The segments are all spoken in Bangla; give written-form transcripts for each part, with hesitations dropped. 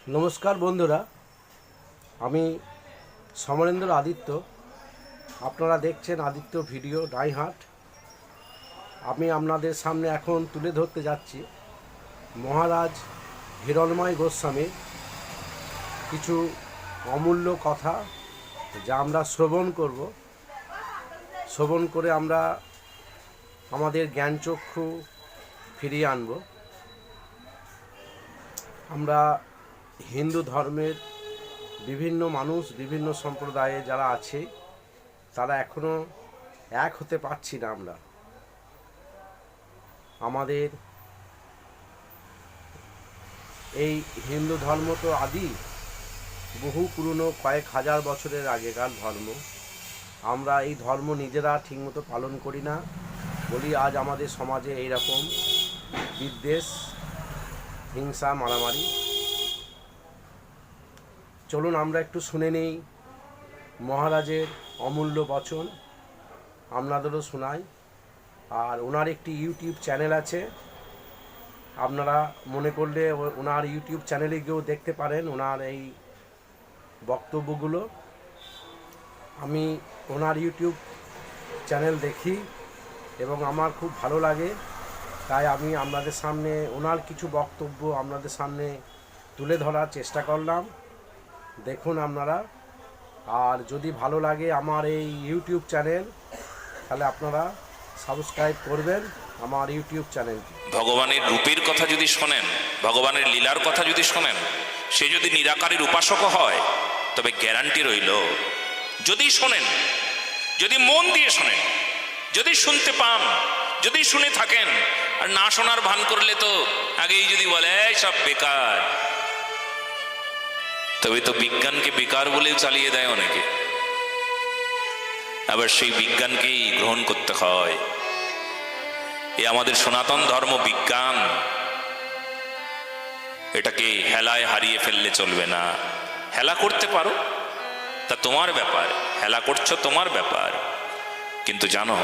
নমস্কার বন্ধুরা, আমি সমরেন্দ্র আদিত্য। আপনারা দেখছেন আদিত্য ভিডিও ডাইহার্ট। আমি আপনাদের সামনে এখন তুলে ধরতে যাচ্ছি মহারাজ হিরণময় গোস্বামীর কিছু অমূল্য কথা, যা আমরা শ্রবণ করব। শ্রবণ করে আমরা আমাদের জ্ঞানচক্ষু ফিরিয়ে আনব। আমরা হিন্দু ধর্মের বিভিন্ন মানুষ, বিভিন্ন সম্প্রদায়ে যারা আছে, তারা এখনও এক হতে পারছি না। আমরা আমাদের এই হিন্দু ধর্ম তো আদি, বহু পুরনো, কয়েক হাজার বছরের আগেকার ধর্ম। আমরা এই ধর্ম নিজেরা ঠিকমতো পালন করি না বলি আজ আমাদের সমাজে এইরকম বিদ্বেষ, হিংসা, মারামারি। চলুন আমরা একটু শুনে নেই মহারাজের অমূল্য বচন, আপনাদেরও শোনাই। আর ওনার একটি ইউটিউব চ্যানেল আছে, আপনারা মনে করলে ওনার ইউটিউব চ্যানেলে গিয়েও দেখতে পারেন ওনার এই বক্তব্যগুলো। আমি ওনার ইউটিউব চ্যানেল দেখি এবং আমার খুব ভালো লাগে, তাই আমি আপনাদের সামনে ওনার কিছু বক্তব্য আপনাদের সামনে তুলে ধরার চেষ্টা করলাম। দেখুন আপনারা, আর যদি ভালো লাগে আমার এই ইউটিউব চ্যানেল, তাহলে আপনারা সাবস্ক্রাইব করবেন আমার ইউটিউব চ্যানেলটি। ভগবানের রূপের কথা যদি শোনেন, ভগবানের লীলার কথা যদি শোনেন, সে যদি নিরাকারের উপাসকও হয়, তবে গ্যারান্টি রইল, যদি শোনেন, যদি মন দিয়ে শোনেন, যদি শুনতে পান, যদি শুনে থাকেন, আর না শোনার ভান করলে তো আগেই যদি বলে সব বেকার, তবে তো বিজ্ঞানকে বেকার বলেও চালিয়ে দেয় অনেকে। আবার সেই বিজ্ঞানকেই গ্রহণ করতে হয়। এ আমাদের সনাতন ধর্ম বিজ্ঞান, এটাকে হেলায় হারিয়ে ফেললে চলবে না। হেলা করতে পারো, তা তোমার ব্যাপার, হেলা করছো তোমার ব্যাপার, কিন্তু জানো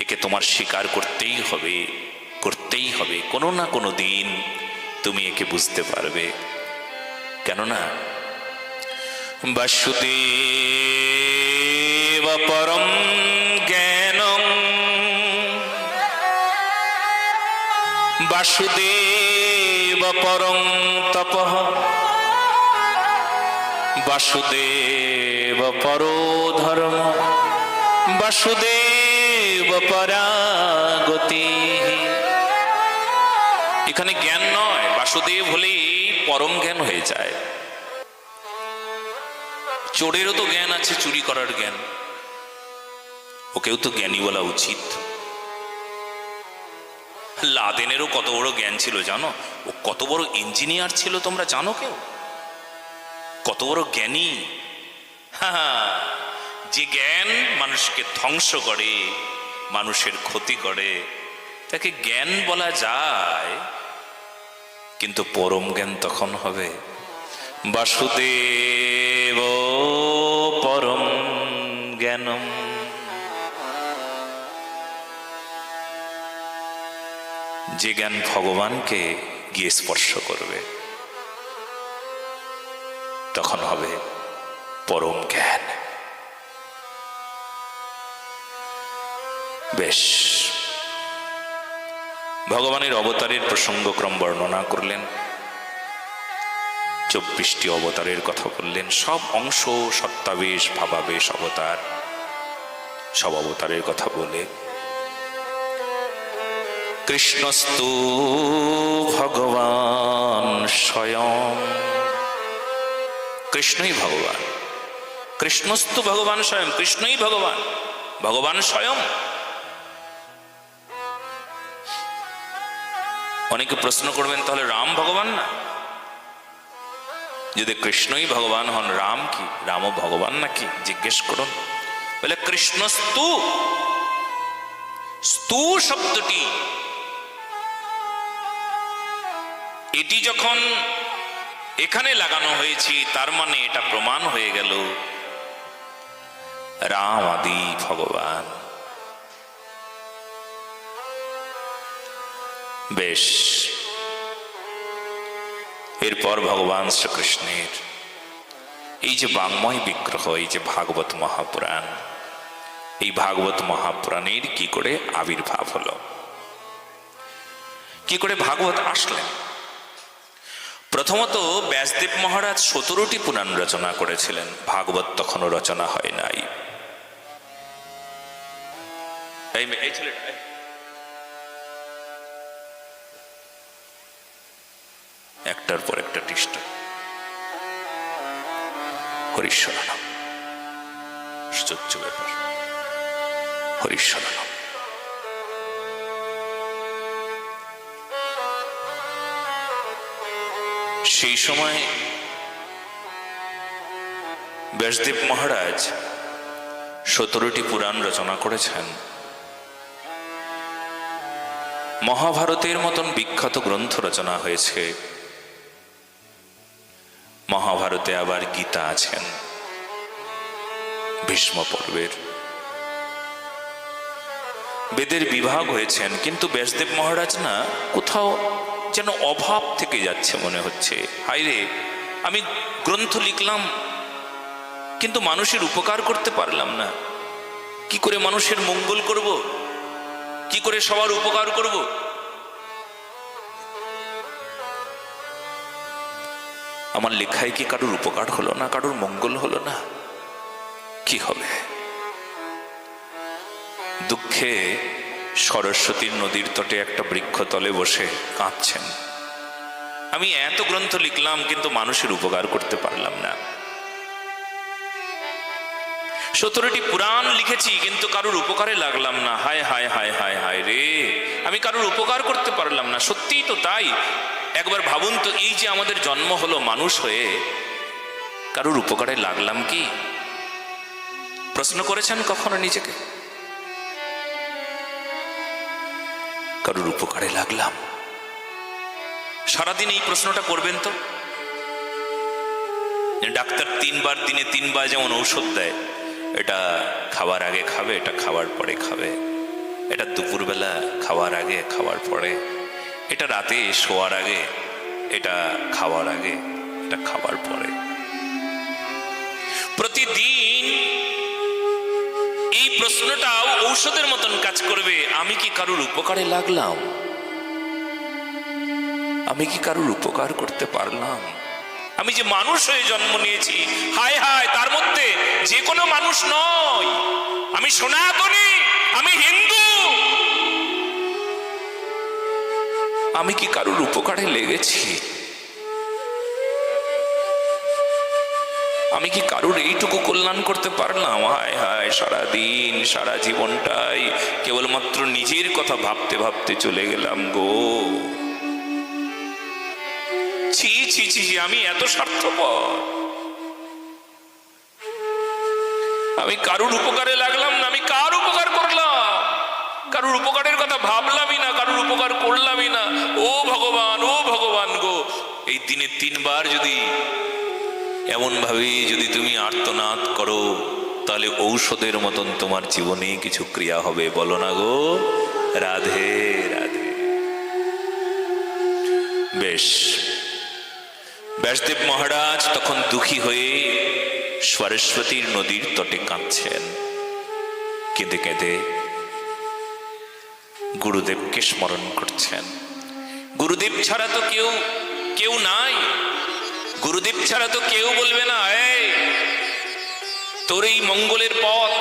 একে তোমার স্বীকার করতেই হবে, করতেই হবে। কোনো না কোনো দিন তুমি একে বুঝতে পারবে। কেননা বাসুদেব পরম জ্ঞানম, বাসুদেব পরং তপঃ, বাসুদেব পরো ধর্ম, বাসুদেব পরাগতি। এখানে জ্ঞান নয়, বাসুদেব হলেই পরম জ্ঞান হয়ে যায়। চোরেরও তো জ্ঞান আছে, চুরি করার জ্ঞান, ওকেও তো জ্ঞানী বলা উচিত। লাদেনেরও কত বড় জ্ঞান ছিল জানো? ও কত বড় ইঞ্জিনিয়ার ছিল তোমরা জানো কেউ? কত বড় জ্ঞানী! হ্যাঁ, যে জ্ঞান মানুষকে ধ্বংস করে, মানুষের ক্ষতি করে, তাকে জ্ঞান বলা যায়। কিন্তু পরম জ্ঞান তখন হবে বাসুদেব পরম জ্ঞানম। যে জ্ঞান ভগবানকে গিয়ে স্পর্শ করবে, তখন হবে পরম জ্ঞান। বেশ, ভগবানের অবতারের প্রসঙ্গক্রম বর্ণনা করলেন, 24টি অবতারের কথা বললেন। সব অংশ, সত্তাবেশ, ভাবাবেশ অবতার, সব অবতারের কথা বলে কৃষ্ণস্তু ভগবান স্বয়ং, কৃষ্ণই ভগবান। কৃষ্ণস্তু ভগবান স্বয়ং, কৃষ্ণই ভগবান, ভগবান স্বয়ং। অনেকে প্রশ্ন করবেন, তাহলে রাম ভগবান না? যদি কৃষ্ণই ভগবান হন, রাম কি? রামও ভগবান নাকি? জিজ্ঞেস করুন। বলে কৃষ্ণস্তু, স্তু শব্দটি, এটি যখন এখানে লাগানো হয়েছে, তার মানে এটা প্রমাণ হয়ে গেল রাম আদি ভগবান। বেশ, এরপর ভগবান শ্রীকৃষ্ণের এই যে বাংময় বিগ্রহ, এই যে ভাগবত মহাপুরাণ, এই ভাগবত মহাপুরাণের কি করে আবির্ভাব হলো, কি করে ভাগবত আসলেন? প্রথমত ব্যাসদেব মহারাজ 17টি পুরাণ রচনা করেছিলেন, ভাগবত তখনও রচনা হয় নাই। এই ছেলেটা একটার পর একটা ডিস্টার্ব। হরিশ্বর নাম, আশ্চর্য ব্যাপার, হরিশ্বর নাম। সেই সময় ব্যাসদেব মহারাজ 17টি পুরাণ রচনা করেছেন। মহাভারতের মতন বিখ্যাত গ্রন্থ রচনা হয়েছে। মহাভারতে আবার গীতা আছেন, ভীষ্ম পর্বের। বেদের বিভাগ হয়েছেন, কিন্তু ব্যাসদেব মহারাজ না কোথাও যেন অভাব থেকে যাচ্ছে মনে হচ্ছে। হায়রে, আমি গ্রন্থ লিখলাম কিন্তু মানুষের উপকার করতে পারলাম না। কি করে মানুষের মঙ্গল করব, কি করে সবার উপকার করব? আমার লেখায় কি কারোর উপকার হলো না, কারোর মঙ্গল হলো না? কি হবে? দুঃখে সরস্বতীর নদীর তটে একটা বৃক্ষতলে বসে কাঁদছেন। আমি এত গ্রন্থ লিখলাম কিন্তু মানুষের উপকার করতে পারলাম না। 17টি পুরাণ লিখেছি কিন্তু কারোর উপকারে লাগলাম না। হায় হায় হায় হায় হায় রে, আমি কারোর উপকার করতে পারলাম না। সত্যিই তো তাই। একবার ভাবুন তো, এই যে আমাদের জন্ম হলো মানুষ হয়ে, কারোর উপকারে লাগলাম কি? প্রশ্ন করেছেন কখনো নিজেকে? কারোর উপকারে লাগলাম? সারাদিন এই প্রশ্নটা করবেন তো। ডাক্তার দিনে তিনবার যেমন ঔষধ দেয়, এটা খাওয়ার আগে খাবে, এটা খাওয়ার পরে খাবে, এটা দুপুরবেলা খাওয়ার আগে খাওয়ার পরে, এটা রাতে শোয়ার আগে, এটা খাওয়ার আগে, এটা খাওয়ার পরে। প্রতিদিন এই প্রশ্নটাও ঔষধের মতন কাজ করবে। আমি কি কারোর উপকারে লাগলাম? আমি কি কারোর উপকার করতে পারলাম? আমি যে মানুষ হয়ে জন্ম নিয়েছি, হায় হায়, তার মধ্যে যে কোনো মানুষ নয়। আমি সনাতনী, আমি হিন্দু। আমি কি কারোর উপকারে লেগেছি? আমি কি কারোর এইটুকু কল্যাণ করতে পারলাম? হায় হায়, সারাদিন সারা জীবনটাই কেবলমাত্র নিজের কথা ভাবতে ভাবতে চলে গেলাম গো। ছি ছি ছি, আমি এত স্বার্থপর। আমি কারোর উপকারে লাগলাম না। আমি কার উপকার করলাম? কারোর উপকারের কথা ভাবলামই না, কারোর উপকার করলামই না। ও ভগবান গো, এই দিনে 3 বার যদি এমন ভাবে যদি তুমি আর্তনাদ করো, তাহলে ঔষধের মতন তোমার জীবনে কিছু ক্রিয়া হবে। বলো না গো, রাধে রাধে। বেশ, ব্যাসদেব মহারাজ তখন দুঃখী হয়ে সরস্বতীর নদীর তটে কাঁদছেন। কেঁদে কেঁদে গুরুদেবকে স্মরণ করছেন। গুরুদেব ছাড়া তো কেউ নাই। গুরুদেব ছাড়া তো কেউ বলবে না, এই তোর এই মঙ্গলের পথ,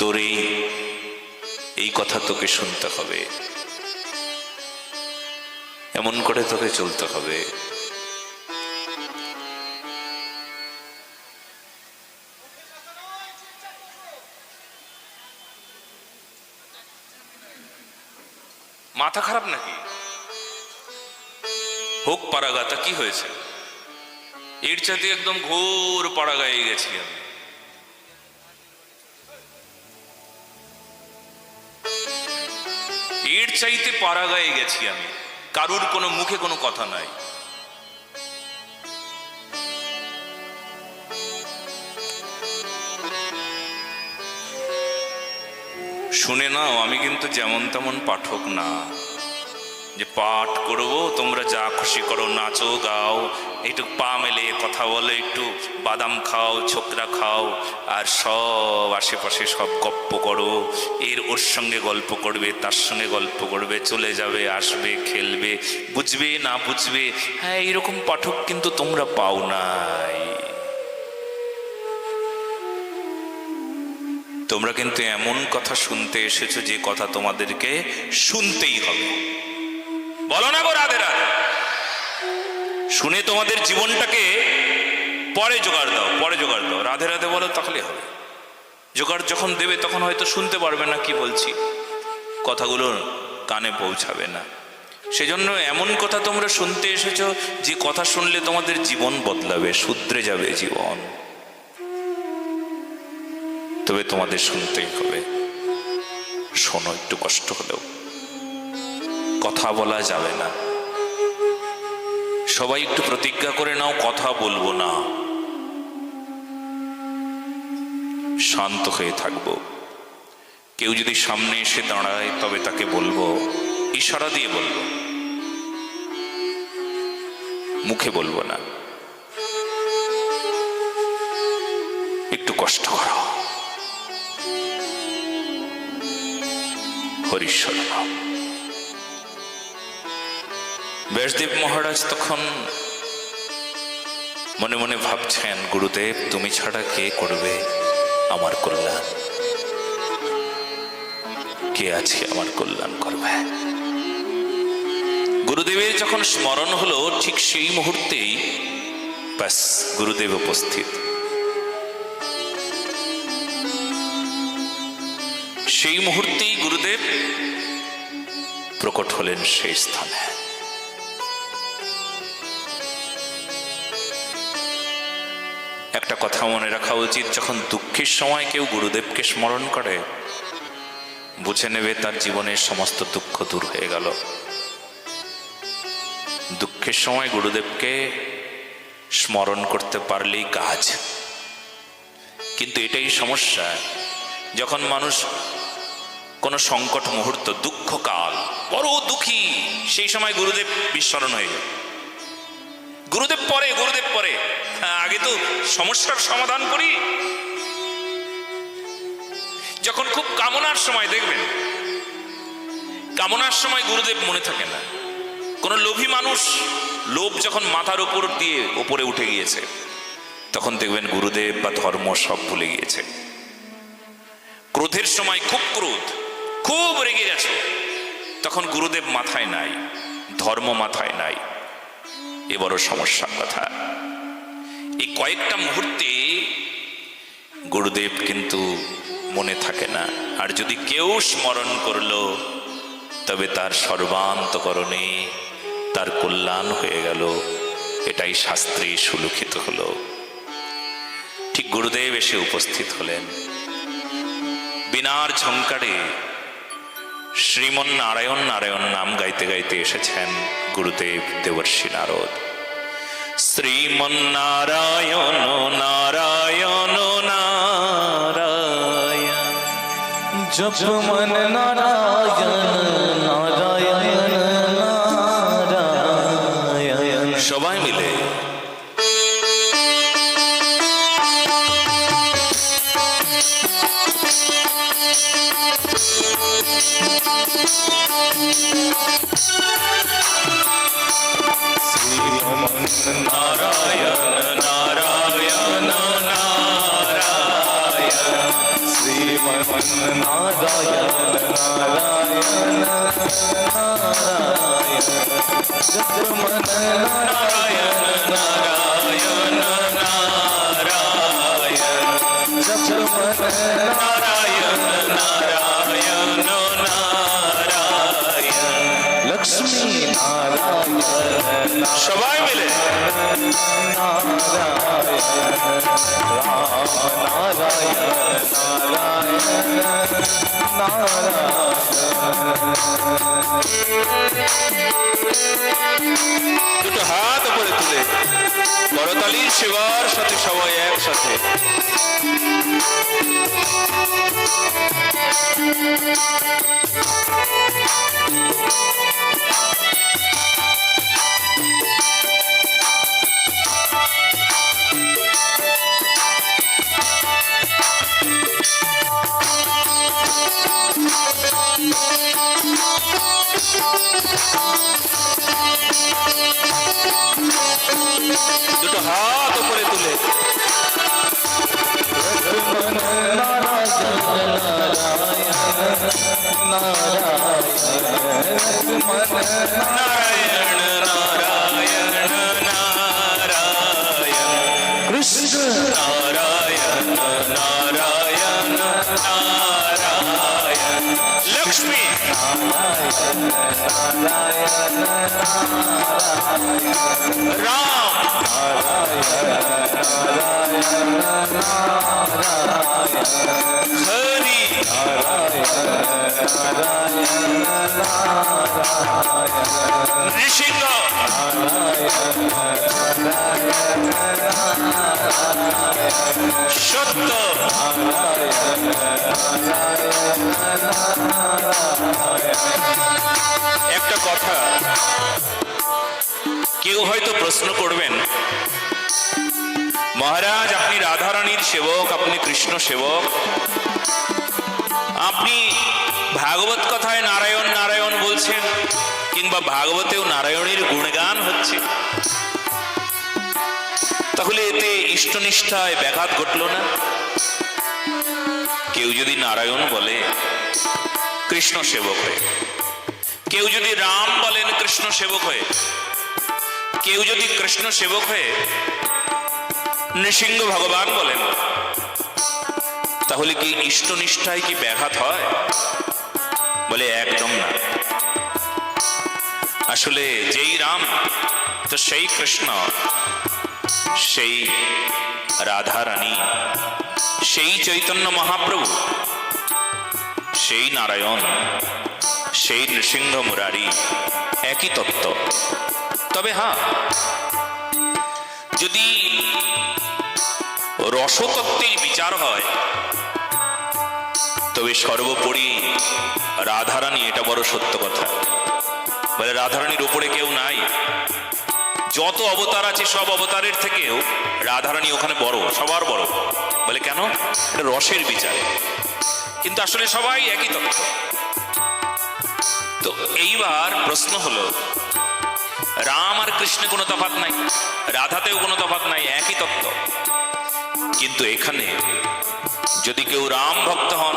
তোর এই কথা তোকে শুনতে হবে, এমন করে তোকে চলতে হবে। মাথা খারাপ নাকি? হোক পাড়াগাতা, কি হয়েছে? এর চাইতে একদম ঘোর পাড়াগায়ে গেছি আমি। এর চাইতে পাড়াগায়ে গেছি আমি। কারুর কোনো মুখে কোনো কথা নাই। শুনে নাও, আমি কিন্তু যেমন তেমন পাঠক না। যে পাঠ করবো, তোমরা যা খুশি করো, নাচো গাও, একটু পা মেলে কথা বলো, একটু বাদাম খাও, ছোকরা খাও, আর সব আশেপাশে সব গপ্প করো, ওর সঙ্গে গল্প করবে, তার সঙ্গে গল্প করবে, চলে যাবে, আসবে, খেলবে, বুঝবে না বুঝবে। হ্যাঁ, এইরকম পাঠক কিন্তু তোমরা পাও নাই। তোমরা কিন্তু এমন কথা শুনতে এসেছো যে কথা তোমাদেরকে শুনতেই হবে। বলো না গো রাধে রাধে। শুনে তোমাদের জীবনটাকে পরে জোগাড় দাও, পরে জোগাড় দাও, রাধে রাধে বলো, তাহলে হবে। জোগাড় যখন দেবে তখন হয়তো শুনতে পারবে না কি বলছি, কথাগুলো কানে পৌঁছাবে না। সেজন্য এমন কথা তোমরা শুনতে এসেছো যে কথা শুনলে তোমাদের জীবন বদলাবে, শুধরে যাবে জীবন। তবে তোমাদের শুনতেই হবে। শোনো, একটু কষ্ট হলেও। কথা বলা যাবে না। সবাই একটু প্রতিজ্ঞা করে নাও, কথা বলবো না, শান্ত হয়ে থাকবো। কেউ যদি সামনে এসে দাঁড়ায় তবে তাকে বলবো, ইশারা দিয়ে বলবো, মুখে বলবো না। একটু কষ্ট করো। হরিশ্বর নাম। ব্যাসদেব মহারাজ তখন মনে মনে ভাবছেন, গুরুদেব তুমি ছাড়া কে করবে আমার কল্যাণ? কে আছে আমার কল্যাণ করবে? গুরুদেবের যখন স্মরণ হলো, ঠিক সেই মুহূর্তেই ব্যাস গুরুদেব উপস্থিত। সেই মুহূর্তেই গুরুদেব প্রকট হলেন সেই স্থানে। একটা কথা মনে রাখা উচিত, যখন দুঃখের সময় কেউ গুরুদেবকে স্মরণ করে, বুঝে নেবে তার জীবনের সমস্ত দুঃখ দূর হয়ে গেল। দুঃখের সময় গুরুদেবকে স্মরণ করতে পারলেই কাজ। কিন্তু এটাই সমস্যা, যখন মানুষ কোনো সংকট মুহূর্ত, দুঃখকাল, বড় দুঃখী, সেই সময় গুরুদেব বিস্মরণ হয়ে যায়। গুরুদেব পরে, গুরুদেব পরে, আগে তো সমস্যার সমাধান করি। যখন খুব কামনার সময় দেখবেন, কামনার সময় গুরুদেব মনে থাকে না। কোন লোভী মানুষ, লোভ যখন মাথার উপর দিয়ে উপরে উঠে গিয়েছে, তখন দেখবেন গুরুদেব বা ধর্ম সব ভুলে গিয়েছে। ক্রোধের সময় খুব ক্রোধ, খুব রেগে গেছে, তখন গুরুদেব মাথায় নাই, ধর্ম মাথায় নাই। এ বড় সমস্যার কথা। এই কয়েকটা মুহূর্তে গুরুদেব কিন্তু মনে থাকে না। আর যদি কেউ স্মরণ করলো, তবে তার সর্বান্তকরণে তার কল্যাণ হয়ে গেল। এটাই শাস্ত্রে সুলিখিত হলো। ঠিক গুরুদেব এসে উপস্থিত হলেন। বিনার ঝংকারে শ্রীমন নারায়ণ নারায়ণ নাম গাইতে গাইতে এসেছেন গুরুদেব দেবর্ষি নারদ। শ্রীমন নারায়ণ নারায়ণ নারায়ণ, जप मन नारायण नारायण नारायण। সবাই মিলে नारायण नारायण नारायण, श्रीमन नारायण नारायण नारायण, जप मन नारायण नारायण नारायण, जप मन नारायण नारायण नारायण, लक्ष्मी नारायण সবাই মিলে দুটো হাত উপরে তুলে করতালির সেবার সাথে সবাই একসাথে। দুটো হাত উপরে তুলে নারায়ণ নারায়ণ নারায়ণ কৃষ্ণ নারায়ণ নারায়ণ নারায়ণ লক্ষ্মী রাম হরি নৃসিংহ সত্য একটা কথা কেউ হয়তো প্রশ্ন করবেন, মহারাজ আপনি রাধারানীর সেবক, আপনি কৃষ্ণ সেবক, আপনি ভাগবত কথায় নারায়ণ নারায়ণ বলছেন, কিংবা ভাগবতেও নারায়ণের গুণগান হচ্ছে, তাহলে এতে ইষ্টনিষ্ঠায় ব্যাঘাত ঘটল না? কেউ যদি নারায়ণ বলে কৃষ্ণ সেবক হয়ে, কেউ যদি রাম বলেন কৃষ্ণ সেবক হয়ে, কেউ যদি কৃষ্ণ সেবক হয়ে নৃসিংহ ভগবান বলেন, তাহলে কি ইষ্টনিষ্ঠায় কি ব্যাঘাত হয়? বলে একদম না। আসলে যেই রাম তো সেই কৃষ্ণ, সেই রাধা রানী, সেই চৈতন্য মহাপ্রভু, সেই নারায়ণ, সেই নৃসিংহ মুরারি, একই তত্ত্ব। তবে হ্যাঁ, যদি রসতত্ত্বের বিচার হয়, তবে সর্বোপরি রাধারানী, এটা বড় সত্য কথা। বলে রাধারানীর উপরে কেউ নাই, যত অবতার আছে সব অবতারের থেকেও রাধারানী ওখানে বড়, সবার বড়। বলে কেন? এটা রসের বিচার, কিন্তু আসলে সবাই একই তত্ত্ব। তো এইবার প্রশ্ন হলো, রাম আর কৃষ্ণে কোনো তফাৎ নাই, রাধাতেও কোনো তফাৎ নাই, একই তত্ত্ব। কিন্তু এখানে যদি কেউ রাম ভক্ত হন,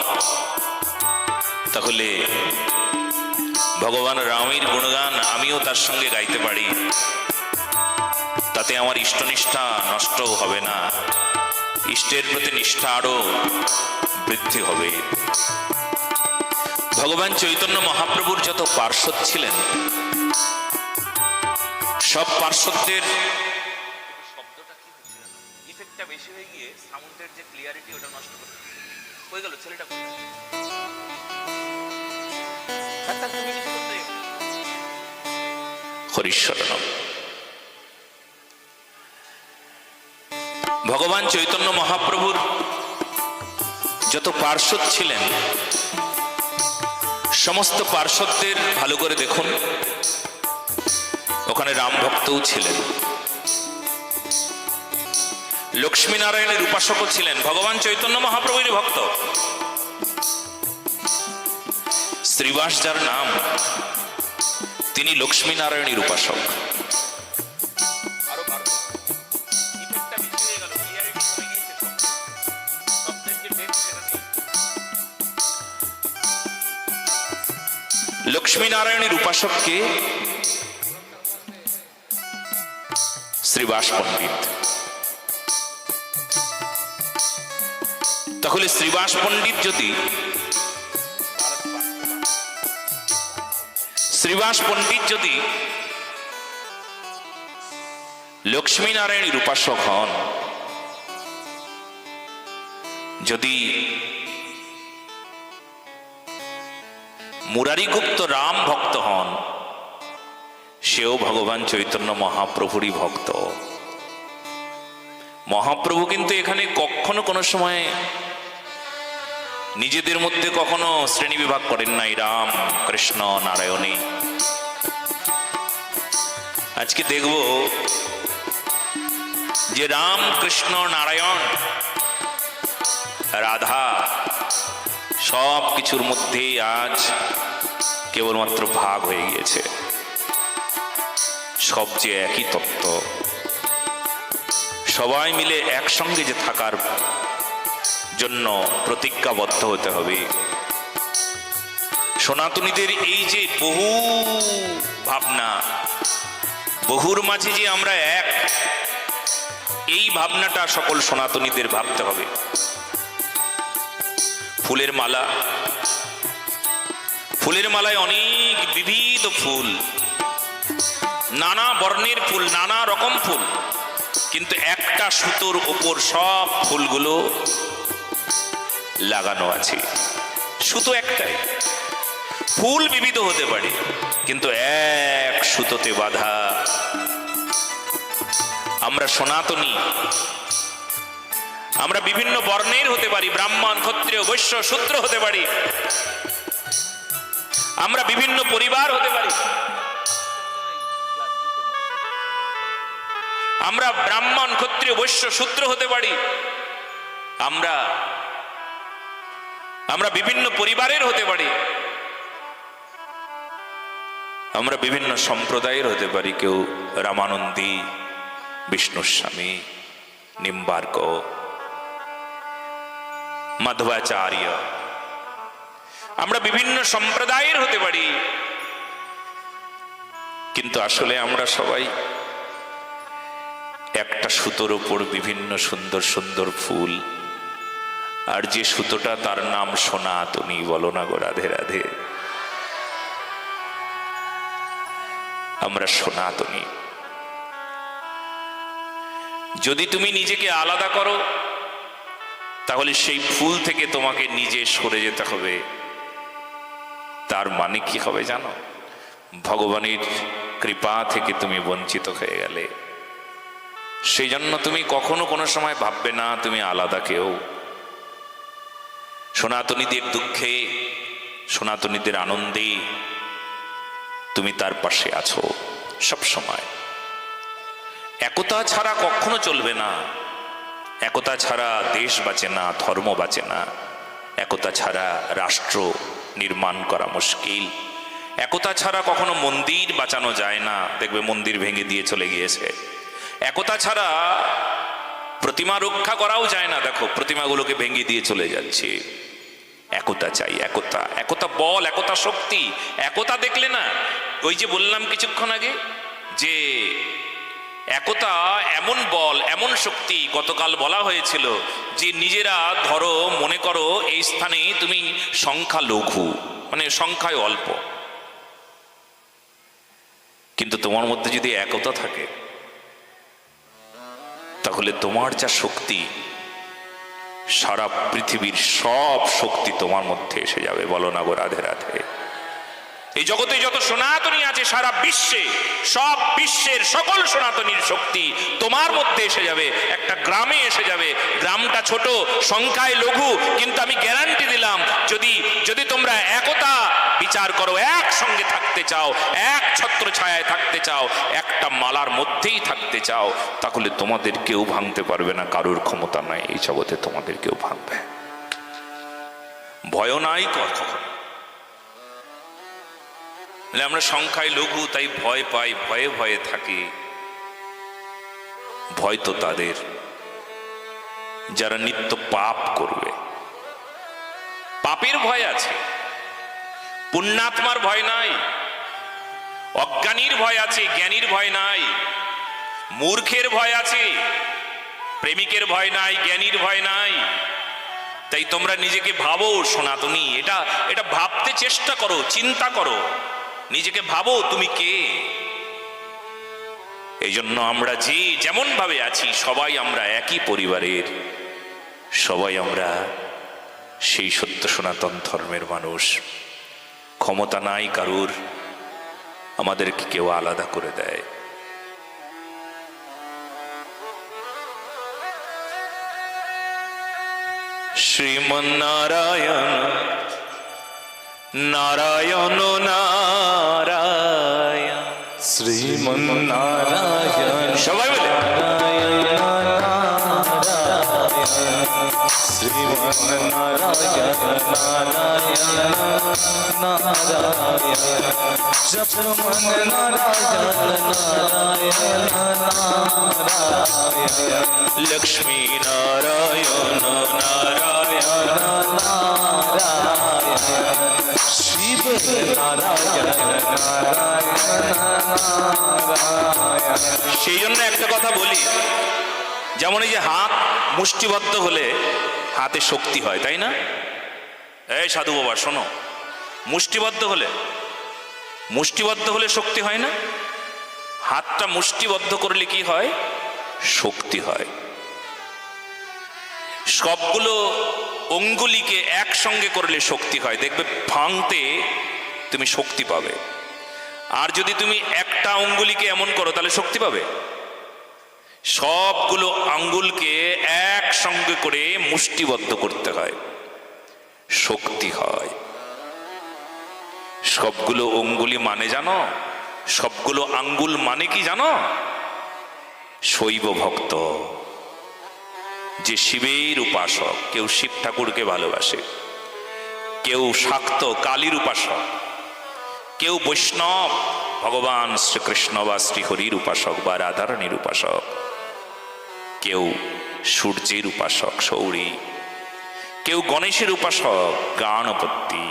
তাহলে ভগবান রামের গুণগান আমিও তার সঙ্গে গাইতে পারি, তাতে আমার ইষ্টনিষ্ঠা নষ্ট হবে না, ইষ্টের প্রতি নিষ্ঠা আরো বৃদ্ধি হবে। ভগবান চৈতন্য মহাপ্রভুর যত পার্শ্বদ ছিলেন, সব পার্শ্বদের শব্দটা কি হচ্ছে, ইফেক্টটা বেশি হয়ে গিয়ে সাউন্ডের যে ক্লিয়ারিটি ওটা নষ্ট করে হয়ে গেল। ছেলেটা হরিশ্বরণ। ভগবান চৈতন্য মহাপ্রভুর যত পার্শ্বদ ছিলেন, সমস্ত পার্শ্বদের ভালো করে দেখুন, ওখানে রাম ভক্তও ছিলেন, লক্ষ্মী নারায়ণের উপাসকও ছিলেন, ভগবান চৈতন্য মহাপ্রভুর ভক্ত। শ্রীবাস যার নাম, তিনি লক্ষ্মী নারায়ণের উপাসক। লক্ষ্মী নারায়ণের উপাসককে শ্রীবাস পণ্ডিত। তাহলে শ্রীবাস পণ্ডিত যদি লক্ষ্মী নারায়ণের উপাসক হন, যদি মুরারিগুপ্ত রাম ভক্ত হন, সেও ভগবান চৈতন্য মহাপ্রভুরই ভক্ত। মহাপ্রভু কিন্তু এখানে কখনো কোনো সময় নিজেদের মধ্যে কখনো শ্রেণী বিভাগ করেন নাই, রাম কৃষ্ণ নারায়ণী। আজকে দেখব যে রাম কৃষ্ণ নারায়ণ রাধা সব কিছুর মধ্যে আজ কেবলমাত্র ভাগ হয়ে গিয়েছে। সব যে একই তত্ত্ব, সবাই মিলে একসঙ্গে যে থাকার জন্য প্রতিজ্ঞাবদ্ধ হতে হবে। সনাতনীদের এই যে বহু ভাবনা, বহুর মাঝে যে আমরা এক, এই ভাবনাটা সকল সনাতনীদের ভাবতে হবে। ফুলের মালা, ফুলের মালায় অনেক বিবিধ ফুল, নানা বর্ণের ফুল, নানা রকম ফুল, কিন্তু একটা সুতোর উপর সব ফুলগুলো লাগানো আছে। সুতো একটাই, ফুল বিবিধ হতে পারে কিন্তু এক সুতোতে বাঁধা। আমরা সনাতনী, আমরা বিভিন্ন বর্ণের হতে পারি, ব্রাহ্মণ, ক্ষত্রিয়, বৈশ্য, শূদ্র হতে পারি, আমরা বিভিন্ন পরিবার হতে পারি, আমরা ব্রাহ্মণ, ক্ষত্রিয়, বৈশ্য, শূদ্র হতে পারি, আমরা বিভিন্ন পরিবারের হতে পারি, আমরা বিভিন্ন সম্প্রদায়ের হতে পারি। কেউ রামানন্দী, বিষ্ণুস্বামী, নিম্বার্ক, মাধবাচার্য, আমরা বিভিন্ন সম্প্রদায়ের হতে পারি, কিন্তু আসলে আমরা সবাই একটা সুতোর উপর বিভিন্ন সুন্দর সুন্দর ফুল, আর যে সুতোটা তার নাম সনাতনী। বলো না গো রাধে রাধে। আমরা সনাতনী। যদি তুমি নিজেকে আলাদা করো তাহলে সেই ফুল থেকে তোমাকে নিজে সরে যেতে হবে। তার মানে কি হবে জানো? ভগবানের কৃপা থেকে তুমি বঞ্চিত হয়ে গেলে। সেই জন্য তুমি কখনো কোনো সময় ভাববে না তুমি আলাদা কেউ। সনাতনীদের দুঃখে, সনাতনীদের আনন্দে তুমি তার পাশে আছো সব সময়। একতা ছাড়া কখনো চলবে না। একতা ছাড়া দেশ বাঁচে না, ধর্ম বাঁচে না। একতা ছাড়া রাষ্ট্র নির্মাণ করা মুশকিল। একতা ছাড়া কখনো মন্দির বাঁচানো যায় না। দেখবে মন্দির ভেঙে দিয়ে চলে গিয়েছে। একতা ছাড়া প্রতিমা রক্ষা করাও যায় না। দেখো প্রতিমাগুলোকে ভেঙে দিয়ে চলে যাচ্ছে। একতা চাই, একতা। একতা বল, একতা শক্তি। একতা দেখলে না, ওই যে বললাম কিছুক্ষণ আগে যে একতা এমন বল, এমন শক্তি। গতকাল বলা হয়েছিল যে নিজেরা ধরো মনে করো এই স্থানে তুমি সংখ্যা লঘু, মানে সংখ্যায় অল্প, কিন্তু তোমার মধ্যে যদি একতা থাকে তাহলে তোমার যা শক্তি, সারা পৃথিবীর সব শক্তি তোমার মধ্যে এসে যাবে। বলো না গো রাধে রাধে। এই জগতে যত সনাতনী আছে সারা বিশ্বে, সব বিশ্বের সকল সনাতনীর শক্তি তোমার মধ্যে এসে যাবে। একটা গ্রামে এসে যাবে। গ্রামটা ছোট, সংখ্যায় লঘু, কিন্তু আমি গ্যারান্টি দিলাম যদি যদি তোমরা একতা বিচার করো, একসঙ্গে থাকতে চাও, এক ছত্র ছায়ায় থাকতে চাও, একটা মালার মধ্যেই থাকতে চাও, তাহলে তোমাদের কেউ ভাঙতে পারবে না। কারোর ক্ষমতা নাই এই জগতে তোমাদের কেউ ভাঙবে। ভয় নাই কখনো। আমরা সংখ্যায় লঘু তাই ভয় পাই, ভয়ে ভয়ে থাকি। ভয় তো তাদের যারা নিত্য পাপ করবে। পাপের ভয় আছে, পুণ্যাত্মার ভয় নাই। অজ্ঞানীর ভয় আছে, জ্ঞানীর ভয় নাই। মূর্খের ভয় আছে, প্রেমিকের ভয় নাই, জ্ঞানীর ভয় নাই। তাই তোমরা নিজেকে ভাবো সনাতনী। এটা ভাবতে চেষ্টা করো, চিন্তা করো, নিজেকে ভাবো তুমি কে। এই জন্য আমরা যে যেমন ভাবে আছি সবাই আমরা একই পরিবারের, সবাই আমরা সেই সত্য সনাতন ধর্মের মানুষ। ক্ষমতা নাই কারুর আমাদেরকে কেউ আলাদা করে দেয়। শ্রীমন্নারায়ণ নারায়ণ নারায়ণ, শ্রীমন্নারায়ণ সবাই বলে নারায়ণ নারায়ণ, শ্রীমন্নারায়ণ नारायण नारायण नारायण जप मन नारायण नारायण नारायण लक्ष्मी नारायण नारायण नारायण शिव नारायण नारायण नारायण সেই জন্য একটা কথা বলি, যেমন এই যে হাত মুষ্টিবদ্ধ হলে হাতে শক্তি হয়, তাই না? এই সাধু বাবা শোনো, মুষ্টিবদ্ধ হলে শক্তি হয় না? হাতটা মুষ্টিবদ্ধ করলে কি হয়? শক্তি হয়। সবগুলো অঙ্গুলিকে একসঙ্গে করলে শক্তি হয়, দেখবে ভাঙতে তুমি শক্তি পাবে। আর যদি তুমি একটা অঙ্গুলিকে এমন করো তাহলে শক্তি পাবে? সবগুলো আঙ্গুলকে একসঙ্গে করে মুষ্টিবদ্ধ করতে হয়, শক্তি হয়। সবগুলো অঙ্গুলি মানে জানো? সবগুলো আঙ্গুল মানে কি জানো? শৈব ভক্ত, যে শিবের উপাসক। কেউ শিব ঠাকুরকে ভালোবাসে, কেউ শাক্ত কালীর উপাসক, কেউ বৈষ্ণব ভগবান শ্রীকৃষ্ণ বা শ্রীহরির উপাসক বা রাধারানীর উপাসক, কেউ সূর্যের উপাসক সৌরী, কেউ গণেশের উপাসক গণপতি,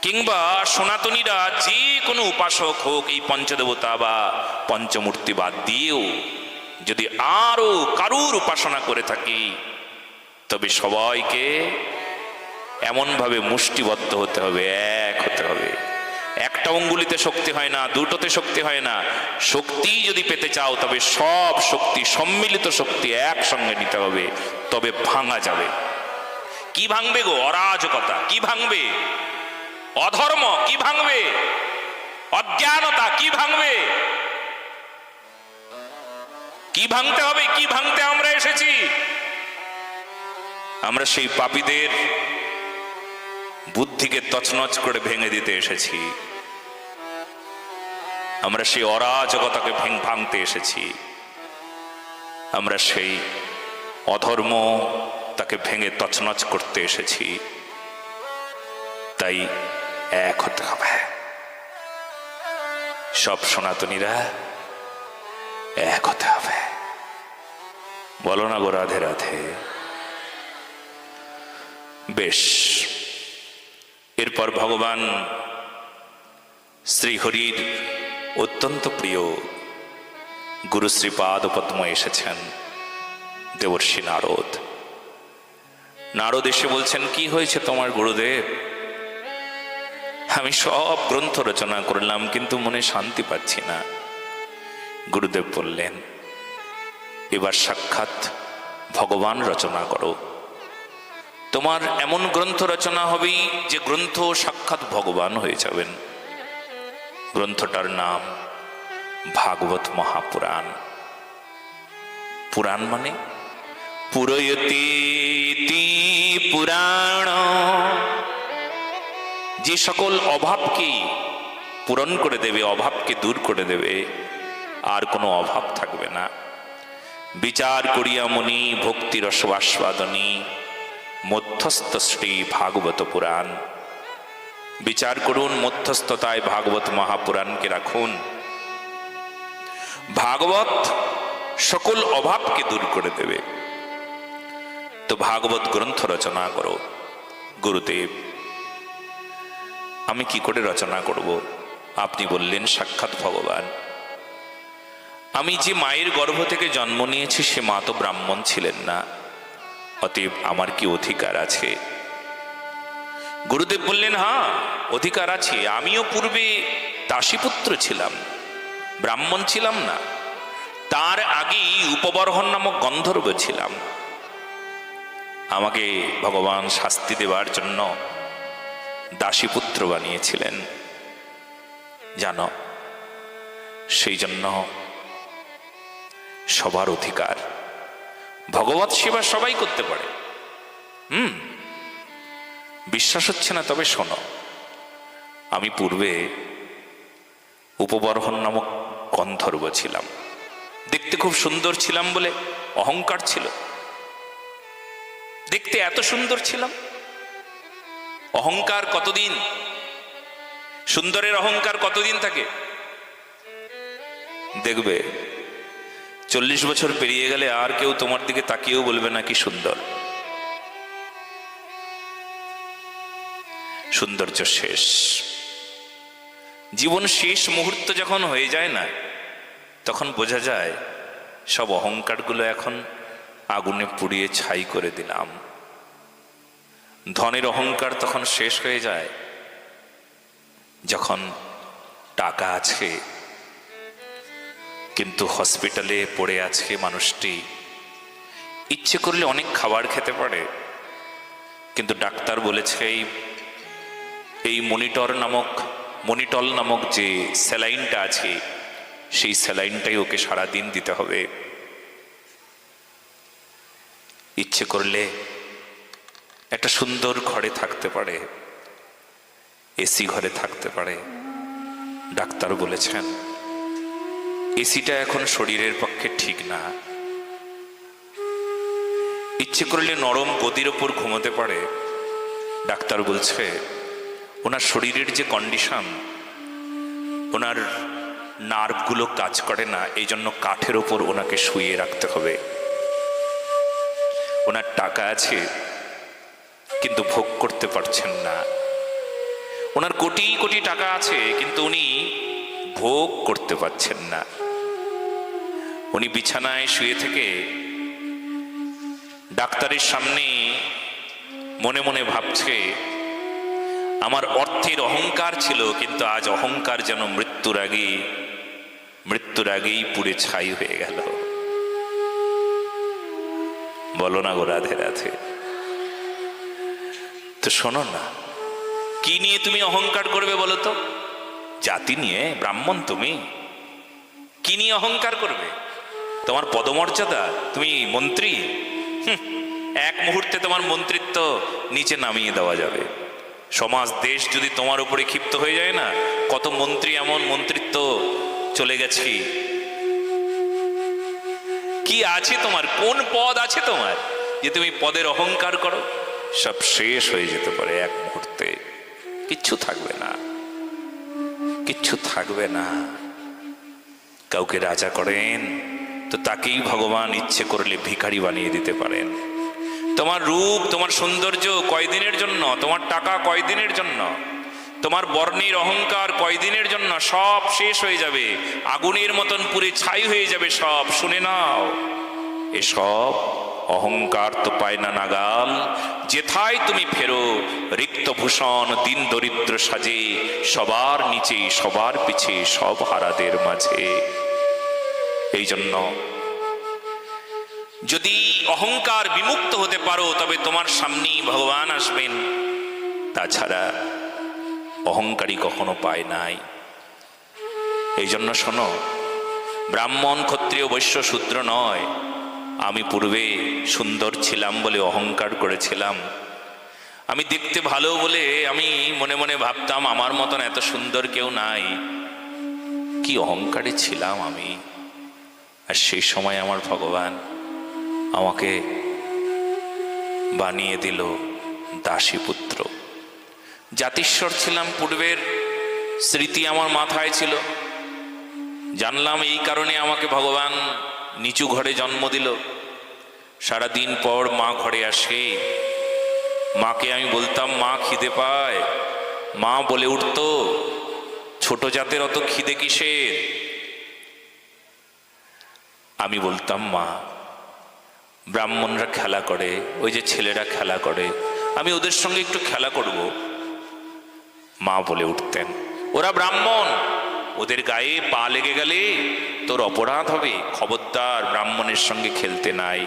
কিংবা সনাতনীরা যে কোনো উপাসক হোক, এই পঞ্চদেবতা বা পঞ্চমূর্তি বাদ দিয়েও যদি আরো কারুর উপাসনা করে থাকি, তবে সবাইকে এমনভাবে মুষ্টিবদ্ধ হতে হবে, এক হতে হবে। একটা অঙ্গুলিতে শক্তি হয় না, দুটোতে শক্তি হয় না। শক্তি যদি পেতে চাও তবে সব শক্তি, সম্মিলিত শক্তি একসঙ্গে নিতে হবে, তবে ভাঙা যাবে। কি ভাঙবে গো? অরাজকতা। কি ভাঙবে? অধর্ম। কি ভাঙবে? অজ্ঞানতা। কি ভাঙবে? কি ভাঙতে হবে? কি ভাঙতে আমরা এসেছি? আমরা সেই পাপীদের বুদ্ধিকে তছনছ করে ভেঙে দিতে এসেছি। আমরা সেই অরাজকতাকে ভাঙতে এসেছি। আমরা সেই অধর্ম তাকে ভেঙে তছনছ করতে এসেছি। তাই এক হতে হবে। সব সনাতনীরা এক হতে হবে। বলো না গো রাধে রাধে। বেশ, এরপর ভগবান শ্রীহরির অত্যন্ত প্রিয় গুরু শ্রীপাদ পদ্ম এসেছেন, দেবর্ষি নারদ। নারদ এসে বলছেন, কি হয়েছে তোমার গুরুদেব? আমি সব গ্রন্থ রচনা করলাম, কিন্তু মনে শান্তি পাচ্ছি না। গুরুদেব বললেন, এবার সাক্ষাৎ ভগবান রচনা করো। তোমার এমন গ্রন্থ রচনা হবেই যে গ্রন্থ সাক্ষাৎ ভগবান হয়ে যাবেন। গ্রন্থটার নাম ভাগবত মহাপুরাণ। পুরাণ মানে পুরয়তি পুরাণ, যে সকল অভাবকে পূরণ করে দেবে, অভাবকে দূর করে দেবে, আর কোনো অভাব থাকবে না। বিচার করিয়া মনি ভক্তি রসবাস্বাদনী, মধ্যস্থ শ্রী ভাগবত পুরাণ। বিচার করুন, মধ্যস্থতায় ভাগবত মহাপুরাণকে রাখুন। ভাগবত সকল অভাবকে দূর করে দেবে। তো ভাগবত গ্রন্থ রচনা করো। গুরুদেব, আমি কি করে রচনা করব? আপনি বললেন, সাক্ষাৎ ভগবান। আমি যে মায়ের গর্ভ থেকে জন্ম নিয়েছি, সে মা তো ব্রাহ্মণ ছিলেন না, অতএব আমার কি অধিকার আছে? গুরুদেব বললেন, হ্যাঁ অধিকার আছে। আমিও পূর্বে দাসীপুত্র ছিলাম, ব্রাহ্মণ ছিলাম না। তার আগেই উপবর্হণ নামক গন্ধর্ব ছিলাম। আমাকে ভগবান শাস্তি দেবার জন্য দাসীপুত্র বানিয়েছিলেন, জানো। সেই জন্য সবার অধিকার। ভগবত সেবা সবাই করতে পারে। বিশ্বাস হচ্ছে না? তবে শোনো, আমি পূর্বে উপবর্হণ নামক গন্ধর্ব ছিলাম। দেখতে খুব সুন্দর ছিলাম বলে অহংকার ছিল। দেখতে এত সুন্দর ছিলাম। অহংকার কতদিন, সুন্দরের অহংকার কতদিন থাকে? দেখবে 40 বছর পেরিয়ে গেলে আর কেউ তোমার দিকে তাকিয়েও বলবে না কি সুন্দর। সৌন্দর্য শেষ, জীবন শেষ মুহূর্ত যখন হয়ে যায় না, তখন বোঝা যায় সব অহংকারগুলো এখন আগুনে পুড়িয়ে ছাই করে দিলাম। ধনের অহংকার তখন শেষ হয়ে যায় যখন টাকা আছে কিন্তু হসপিটালে পড়ে আছে মানুষটি, ইচ্ছে করলে অনেক খাবার খেতে পারে, কিন্তু ডাক্তার বলেছে এই মনিটল নামক যে স্যালাইনটা আছে, সেই স্যালাইনটাই ওকে সারাদিন দিতে হবে। ইচ্ছে করলে একটা সুন্দর ঘরে থাকতে পারে, এসি ঘরে থাকতে পারে। ডাক্তার বলেছেন এসিটা এখন শরীরের পক্ষে ঠিক না। ইচ্ছে করলে নরম গদির ওপর ঘুমোতে পারে। ডাক্তার বলছে ওনার শরীরের যে কন্ডিশন, ওনার নার্ভগুলো কাজ করে না, এই জন্য কাঠের ওপর ওনাকে শুইয়ে রাখতে হবে। ওনার টাকা আছে কিন্তু ভোগ করতে পারছেন না। ওনার কোটি কোটি টাকা আছে কিন্তু উনি ভোগ করতে পারছেন না। উনি বিছানায় শুয়ে থেকে ডাক্তারের সামনে মনে মনে ভাবছে আমার অর্থের অহংকার ছিল, কিন্তু আজ অহংকার যেন মৃত্যুর আগেই পুড়ে ছাই হয়ে গেল। বলো না গো রাধে রাধে। তো শোনো না, কি নিয়ে তুমি অহংকার করবে বলো তো? জাতি নিয়ে? ব্রাহ্মণ তুমি, কি নিয়ে অহংকার করবে? তোমার পদমর্যাদা, তুমি মন্ত্রী, এক মুহূর্তে তোমার মন্ত্রিত্ব নিচে নামিয়ে দেওয়া যাবে। সমাজ দেশ যদি তোমার উপরে ক্ষিপ্ত হয়ে যায় না, কত মন্ত্রী এমন মন্ত্রিত্ব চলে গেছে। কি আছে তোমার, কোন পদ আছে তোমার যে তুমি পদের অহংকার করো? সব শেষ হয়ে যেতে পারে এক মুহূর্তে, কিচ্ছু থাকবে না, কিচ্ছু থাকবে না। কাউকে রাজা করেন তো তাকেই ভগবান ইচ্ছে করলে ভিখারি বানিয়ে দিতে পারেন। তোমার রূপ, তোমার সৌন্দর্য কয়দিনের জন্য, তোমার টাকা কয়দিনের জন্য, তোমার বর্ণের অহংকার কয়দিনের জন্য, সব শেষ হয়ে যাবে, আগুনের মতন পুড়ে ছাই হয়ে যাবে সব। শুনে নাও, এসব অহংকার তো পায় না নাগাল, যেথায় তুমি ফেরো রিক্ত ভূষণ দিন দরিদ্র সাজে, সবার নিচে সবার পিছে সব হারাদের মাঝে। এই জন্য যদি অহংকার বিমুক্ত হতে পারো তবে তোমার সামনেই ভগবান আসবেন। তাছাড়া অহংকারী কখনো পায় নাই। এই জন্য শোনো, ব্রাহ্মণ ক্ষত্রিয় বৈশ্য শূদ্র নয়। আমি পূর্বে সুন্দর ছিলাম বলে অহংকার করেছিলাম, আমি দেখতে ভালো বলে আমি মনে মনে ভাবতাম আমার মতন এত সুন্দর কেউ নাই। কি অহংকারী ছিলাম আমি। আর সেই সময় আমার ভগবান আমাকে বানিয়ে দিল দাসী পুত্র। জাতিস্বর ছিলাম, পূর্বের স্মৃতি আমার মাথায় ছিল। জানলাম এই কারণে আমাকে ভগবান নিচু ঘরে জন্ম দিল। সারাদিন পর মা ঘরে আসে, মাকে আমি বলতাম মা খিদে পায়। মা বলে উঠত ছোট জাতের অত খিদে কিসের? আমি বলতাম মা, ব্রাহ্মণরা খেলা করে, ওই যে ছেলেরা খেলা করে, আমি ওদের সঙ্গে একটু খেলা করব। মা বলে উঠতেন ওরা ব্রাহ্মণ, ওদের গায়ে পা লেগে গেলে তোর অপরাধ হবে, খবরদার ব্রাহ্মণের সঙ্গে খেলতে নাই।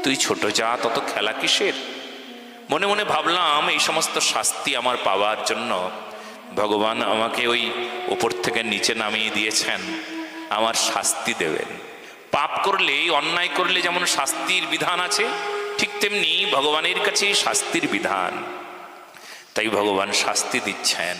তুই ছোট জাত, অত খেলা কিসের? মনে মনে ভাবলাম এই সমস্ত শাস্তি আমার পাওয়ার জন্য ভগবান আমাকে ওই ওপর থেকে নিচে নামিয়ে দিয়েছেন, আমার শাস্তি দেবেন। পাপ করলে, অন্যায় করলে যেমন শাস্তির বিধান আছে, ঠিক তেমনি ভগবানের কাছে শাস্তির বিধান। তাই ভগবান শাস্তি দিচ্ছেন।